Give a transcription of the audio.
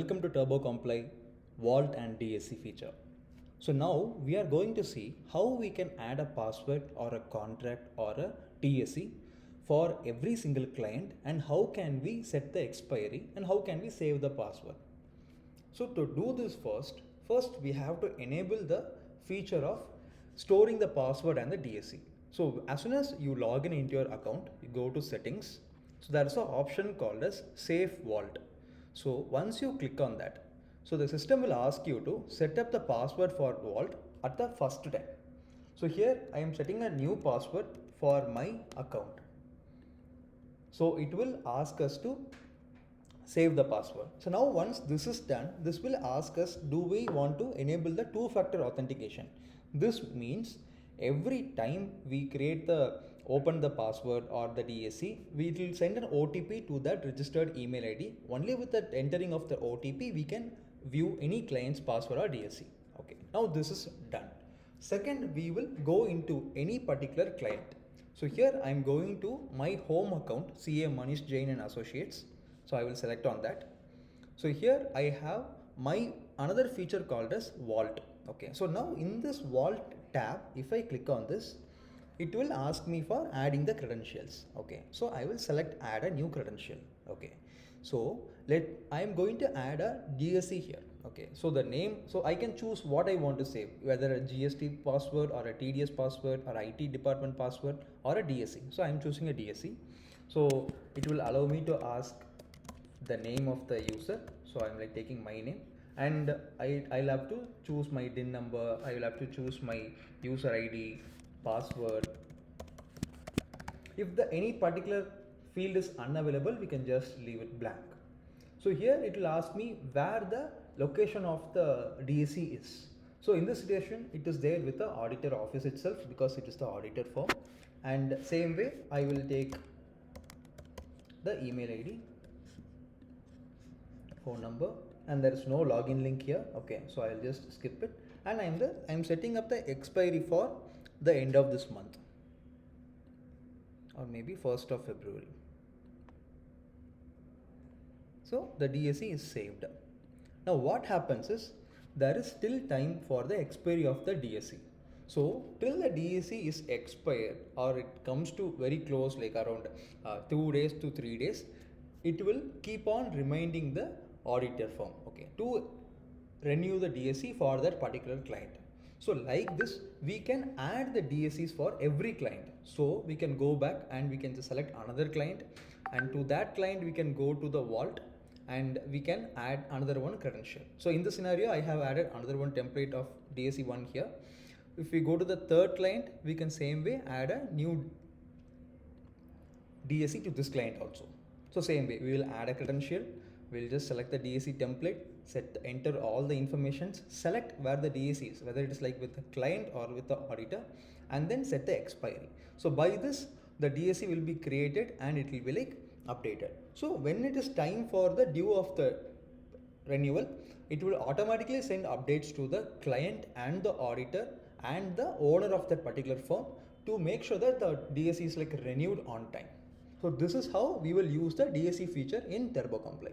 Welcome to Turbocomply Vault and DSC feature. So now we are going to see how we can add a password or a contract or a DSC for every single client, and how can we set the expiry and how can we save the password. So to do this first we have to enable the feature of storing the password and the DSC. So as soon as you log in into your account, you go to settings. So there is an option called as Safe Vault. So once you click on that, so the system will ask you to set up the password for Vault at the first time. So here I am setting a new password for my account. So it will ask us to save the password. So now once this is done, this will ask us, do we want to enable the two-factor authentication? This means every time we open the password or the DSC, we will send an OTP to that registered email ID. Only with the entering of the OTP, we can view any client's password or DSC. Okay, now this is done. Second, we will go into any particular client. So here I am going to my home account, CA Manish Jain and Associates. So I will select on that. So here I have my another feature called as Vault. Okay, so now in this Vault tab, if I click on this, it will ask me for adding the credentials. Okay, so I will select add a new credential. Okay, so I am going to add a DSC here. Okay, so the name, so I can choose what I want to save, whether a GST password or a TDS password or IT department password or a DSC. So I am choosing a DSC. So it will allow me to ask the name of the user. So I'm like taking my name, and I'll have to choose my DIN number. I will have to choose my user ID, password. If any particular field is unavailable, we can just leave it blank. So here it will ask me where the location of the DSC is. So in this situation, it is there with the auditor office itself because it is the auditor form. And same way, I will take the email ID, phone number, and there is no login link here. Okay, so I'll just skip it, and I'm setting up the expiry for the end of this month, or maybe 1st of February. So the DSC is saved. Now what happens is there is still time for the expiry of the DSC. So till the DSC is expired or it comes to very close, like around 2 days to 3 days, it will keep on reminding the auditor firm, okay, to renew the DSC for that particular client. So like this, we can add the DSCs for every client. So we can go back and we can just select another client, and to that client we can go to the Vault and we can add another one credential. So in this scenario, I have added another one template of DSC one here. If we go to the third client, we can same way add a new DSC to this client also. So same way, we will add a credential. We'll just select the DSC template, enter all the informations, select where the DSC is, whether it is like with the client or with the auditor, and then set the expiry. So by this, the DSC will be created and it will be like updated. So when it is time for the due of the renewal, it will automatically send updates to the client and the auditor and the owner of that particular firm to make sure that the DSC is like renewed on time. So this is how we will use the DSC feature in Turbocomply.